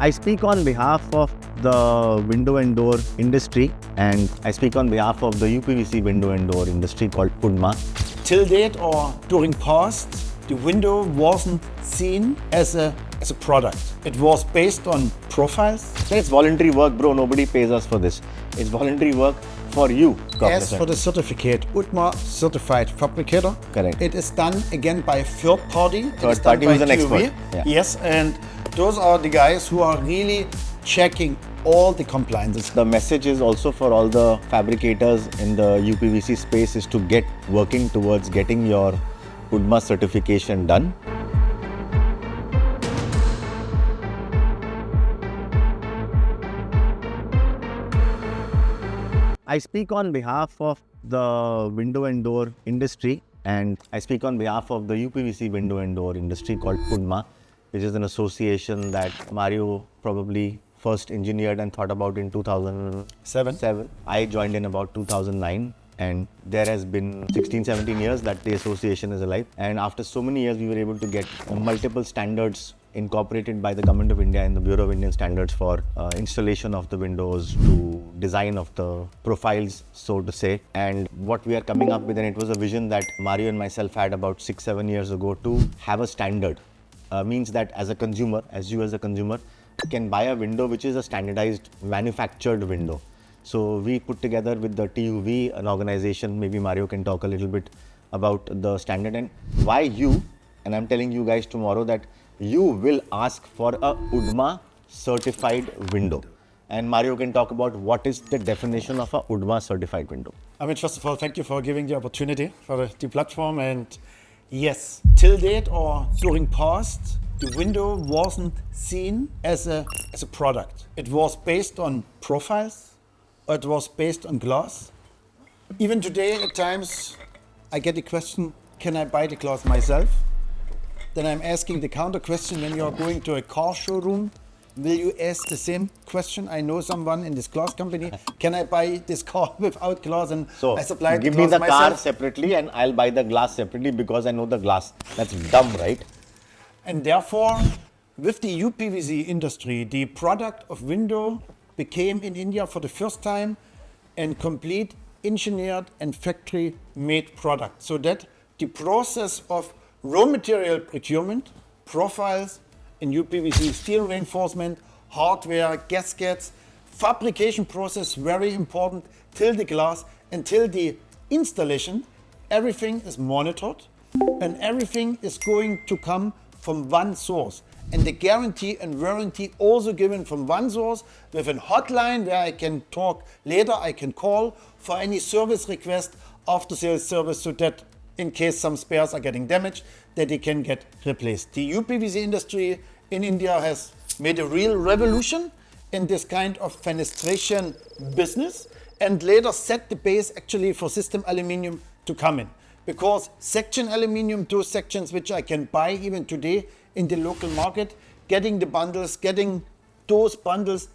I speak on behalf of the window and door industry, and I speak on behalf of the uPVC window and door industry called UWDMA. Till date or during past, the window wasn't seen as a product. It was based on profiles. It's voluntary work, bro. Nobody pays us for this. It's voluntary work for you. As for the certificate, UWDMA Certified Fabricator. Correct. It is done again by a third party. Third party who's an expert. Yeah. Yes, and those are the guys who are really checking all the compliances. The message is also for all the fabricators in the uPVC space is to get working towards getting your UWDMA certification done. I speak on behalf of the window and door industry, and I speak on behalf of the uPVC window and door industry called UWDMA, which is an association that Mario probably first engineered and thought about in 2007. I joined in about 2009, and there has been 16-17 years that the association is alive. And after so many years, we were able to get multiple standards incorporated by the Government of India and the Bureau of Indian Standards for installation of the windows to design of the profiles, so to say. And what we are coming up with, and it was a vision that Mario and myself had about 6-7 years ago, to have a standard. Means that as a consumer, as a consumer, can buy a window which is a standardized manufactured window. So we put together with the TUV, an organization, maybe Mario can talk a little bit about the standard and why you, and I'm telling you guys tomorrow that you will ask for a UWDMA certified window. And Mario can talk about what is the definition of a UWDMA certified window. Amit, first of all, thank you for giving the opportunity for the platform. And yes, till date or during past, the window wasn't seen as a product. It was based on profiles, or it was based on glass. Even today, at times, I get the question, can I buy the glass myself? Then I'm asking the counter question, when you're going to a car showroom, will you ask the same question? I know someone in this glass company, can I buy this car without glass? And so I supply give the me the myself. car separately and I'll buy the glass separately because I know the glass. That's dumb, right? And therefore, with the uPVC industry, the product of window became in India for the first time a complete engineered and factory made product. So that the process of raw material procurement, profiles in uPVC, steel reinforcement, hardware, gaskets, fabrication process, very important, till the glass, until the installation, everything is monitored and everything is going to come from one source. And the guarantee and warranty also given from one source with a hotline where I can talk later, I can call for any service request, after sales service, so that in case some spares are getting damaged, that they can get replaced. The uPVC industry in India has made a real revolution in this kind of fenestration business and later set the base actually for system aluminium to come in. Because section aluminium, those sections which I can buy even today in the local market, getting the bundles, getting those bundles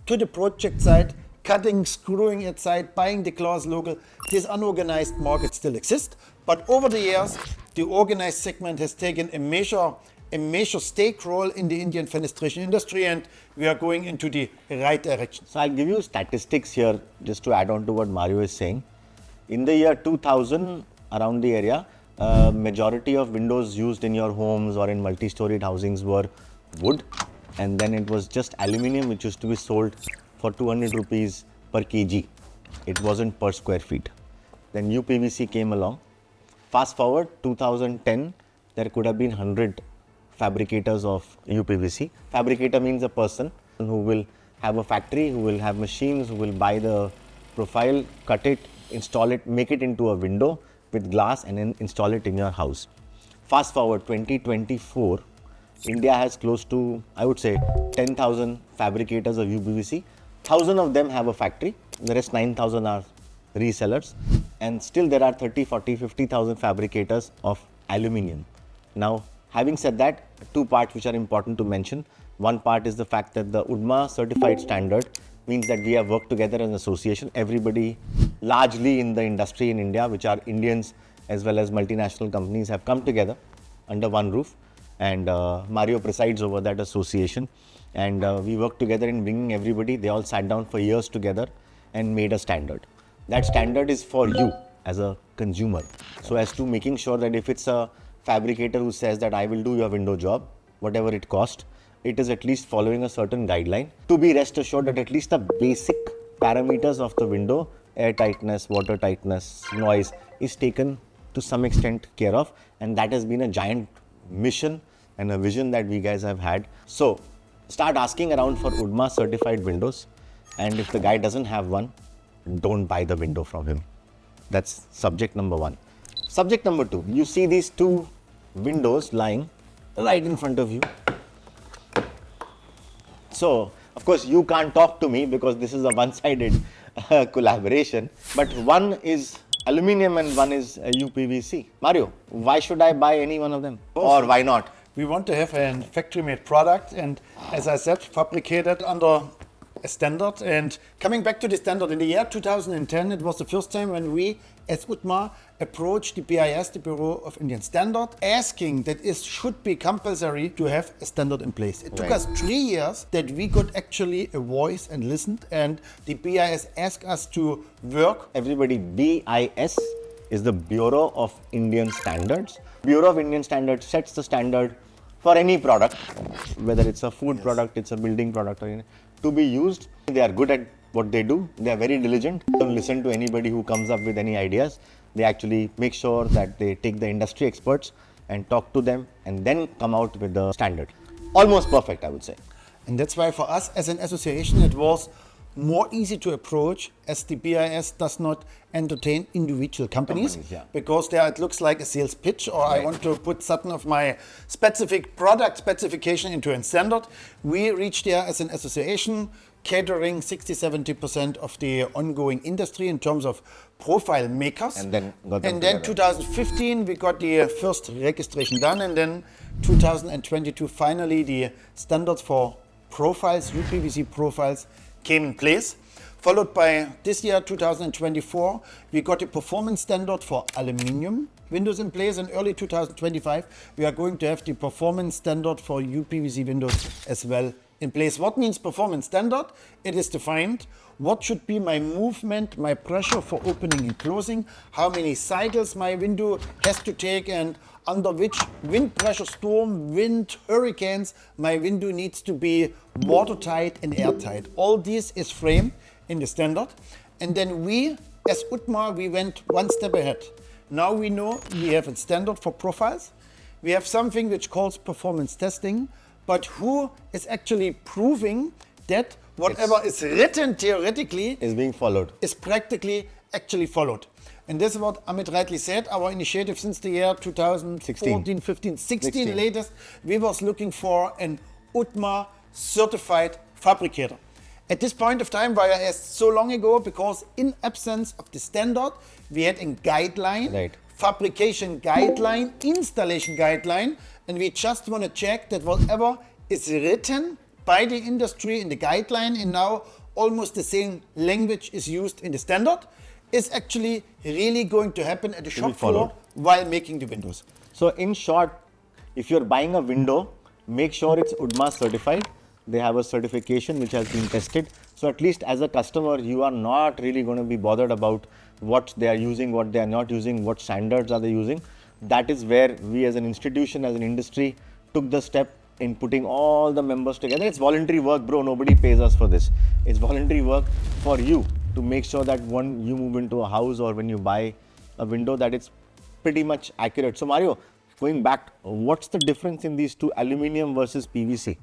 to the project site, cutting, screwing it site, buying the glass local, this unorganized market still exists. But over the years, the organized segment has taken a major stake role in the Indian fenestration industry, and we are going into the right direction. So I'll give you statistics here just to add on to what Mario is saying. In the year 2000, around the area, majority of windows used in your homes or in multi-storied housings were wood, and then it was just aluminium, which used to be sold for 200 rupees per kg. It wasn't per square feet. Then uPVC came along. Fast forward 2010, there could have been 100 fabricators of uPVC. Fabricator means a person who will have a factory, who will have machines, who will buy the profile, cut it, install it, make it into a window with glass and then install it in your house. Fast forward 2024, India has close to, I would say, 10,000 fabricators of uPVC. 1,000 of them have a factory, the rest 9,000 are resellers, and still there are 30, 40, 50,000 fabricators of aluminium. Now, having said that, two parts which are important to mention. One part is the fact that the UWDMA certified standard means that we have worked together as an association. Everybody largely in the industry in India, which are Indians as well as multinational companies, have come together under one roof, and Mario presides over that association. And we worked together in bringing everybody. They all sat down for years together and made a standard. That standard is for you as a consumer. So as to making sure that if it's a fabricator who says that I will do your window job, whatever it costs, it is at least following a certain guideline to be rest assured that at least the basic parameters of the window, air tightness, water tightness, noise, is taken to some extent care of. And that has been a giant mission and a vision that we guys have had. So start asking around for UWDMA certified windows, and if the guy doesn't have one, don't buy the window from him. That's subject number one. Subject number two, you see these two windows lying right in front of you. So, of course, you can't talk to me because this is a one-sided collaboration, but one is aluminium and one is uPVC. Mario, why should I buy any one of them? Or why not? We want to have a factory-made product, and as I said, fabricated under a standard. And coming back to the standard, in the year 2010, it was the first time when we, as UWDMA, approached the BIS, the Bureau of Indian Standard, asking that it should be compulsory to have a standard in place. It took us 3 years that we got actually a voice and listened, and the BIS asked us to work. Everybody, BIS is the Bureau of Indian Standards. Bureau of Indian Standards sets the standard for any product, whether it's a food product, it's a building product, or to be used. They are good at what they do. They are very diligent. Don't listen to anybody who comes up with any ideas. They actually make sure that they take the industry experts and talk to them and then come out with the standard. Almost perfect, I would say. And that's why for us as an association, it was more easy to approach, as the BIS does not entertain individual companies, because there it looks like a sales pitch, or I want to put certain of my specific product specification into a standard. We reached there as an association, catering 60-70% of the ongoing industry in terms of profile makers. And then got them and then 2015 we got the first registration done, and then 2022 finally the standards for profiles, uPVC profiles, came in place. Followed by this year, 2024, we got a performance standard for aluminium windows in place. In early 2025, we are going to have the performance standard for uPVC windows as well in place. What means performance standard? It is defined what should be my movement, my pressure for opening and closing, how many cycles my window has to take, and under which wind pressure, storm, wind, hurricanes, my window needs to be watertight and airtight. All this is framed in the standard. And then we, as UWDMA, we went one step ahead. Now we know we have a standard for profiles. We have something which calls performance testing, but who is actually proving that whatever is written theoretically is being followed, is practically actually followed. And this is what Amit rightly said, our initiative since the year 2014, 15, 16 latest, we was looking for an UWDMA certified fabricator. At this point of time, why I asked so long ago, because in absence of the standard, we had a guideline, fabrication guideline, installation guideline, and we just want to check that whatever is written by the industry in the guideline, and now almost the same language is used in the standard, is actually really going to happen at the shop floor while making the windows. So in short, if you're buying a window, make sure it's UWDMA certified. They have a certification which has been tested. So at least as a customer, you are not really going to be bothered about what they are using, what they are not using, what standards are they using. That is where we as an institution, as an industry, took the step in putting all the members together. It's voluntary work, bro. Nobody pays us for this. It's voluntary work for you to make sure that when you move into a house or when you buy a window, that it's pretty much accurate. So Mario, going back, what's the difference in these two, aluminium versus PVC?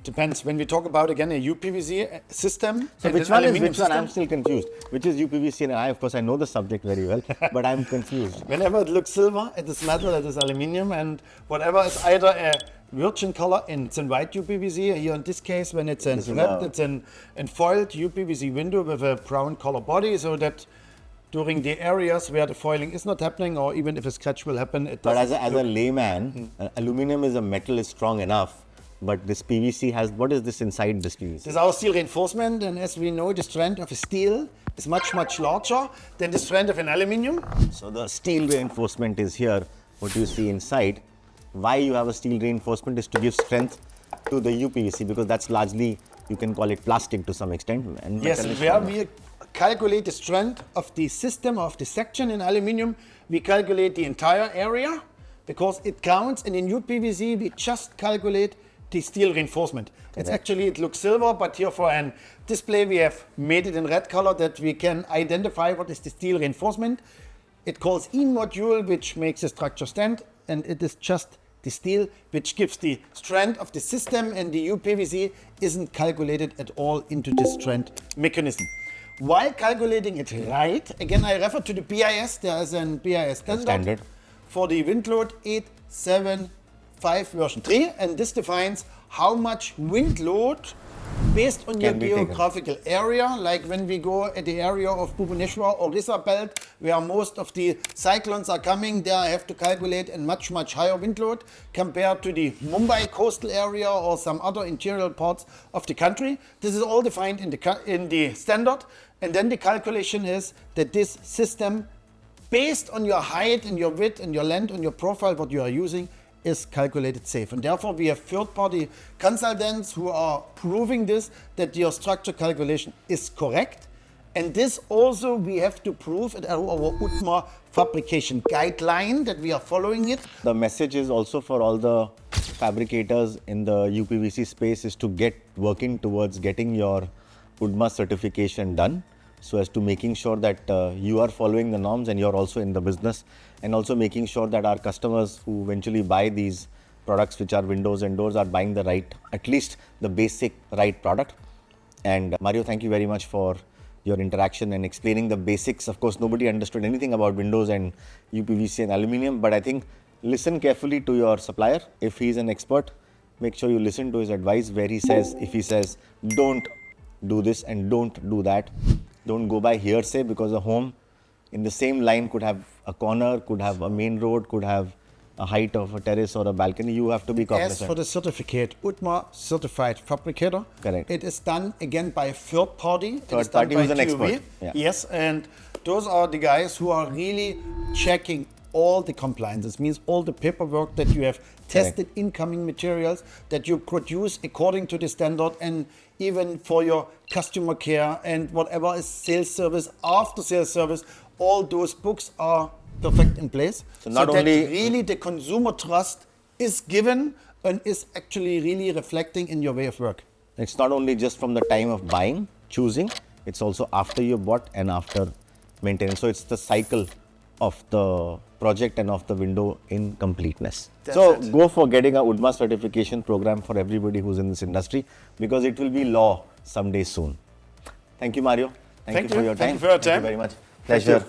Depends. When we talk about, again, a uPVC system. So which one is which one? I'm still confused. Which is uPVC? And I, of course, I know the subject very well, but I'm confused. Whenever it looks silver, it is metal, it is aluminium, and whatever is either a virgin color, and it's in white uPVC. Here in this case, when it's in wrapped, it's in foiled uPVC window with a brown color body, so that during the areas where the foiling is not happening, or even if a scratch will happen, it doesn't. But as a layman, aluminum is a metal, is strong enough. But this PVC has, what is this inside this PVC? This is our steel reinforcement, and as we know, the strength of a steel is much, much larger than the strength of an aluminium. So the steel reinforcement is here, what you see inside. Why you have a steel reinforcement is to give strength to the uPVC, because that's largely, you can call it plastic to some extent. And Yes, metal is where stronger. we calculate the strength of the system, of the section in aluminium, we calculate the entire area because it counts, and in uPVC we just calculate the steel reinforcement. It's actually, it looks silver, but here for an display we have made it in red color that we can identify what is the steel reinforcement. It calls E module, which makes the structure stand, and it is just the steel which gives the strength of the system, and the uPVC isn't calculated at all into this strength mechanism. While calculating it right, again I refer to the BIS, there is an BIS standard for the wind load 875 version 3, and this defines how much wind load based on your Can be taken. geographical area, like when we go at the area of Bhubaneswar or Orissa belt, where most of the cyclones are coming, there I have to calculate a much higher wind load compared to the Mumbai coastal area or some other interior parts of the country. This is all defined in the standard, and then the calculation is that this system, based on your height and your width and your length and your profile, what you are using, is calculated safe. And therefore we have third-party consultants who are proving this, that your structure calculation is correct. And this also we have to prove at our UTMA fabrication guideline that we are following it. The message is also for all the fabricators in the uPVC space is to get working towards getting your UDMA certification done, so as to making sure that you are following the norms and you're also in the business, and also making sure that our customers who eventually buy these products, which are windows and doors, are buying the right, at least the basic right product. And Mario, thank you very much for your interaction and explaining the basics. Of course, nobody understood anything about windows and uPVC and aluminium, but I think listen carefully to your supplier. If he's an expert, make sure you listen to his advice where he says, if he says, don't do this and don't do that. Don't go by hearsay, because a home in the same line could have a corner, could have a main road, could have a height of a terrace or a balcony. You have to be cognizant. As for the certificate, UTMA Certified Fabricator, Correct. it is done again by third party. Third party who's an expert. Yeah. Yes, and those are the guys who are really checking all the compliances, means all the paperwork that you have tested, incoming materials that you produce according to the standard, and even for your customer care and whatever is sales service, after sales service, all those books are perfect in place. So not that only- really the consumer trust is given and is actually really reflecting in your way of work. It's not only just from the time of buying, choosing, it's also after you bought and after maintenance. So it's the cycle of the project and of the window in completeness. So go for getting a UDMA certification program for everybody who's in this industry, because it will be law someday soon. Thank you, Mario. Thank you for your time. Thank you for your Thank you time. very much. Thank you. Pleasure.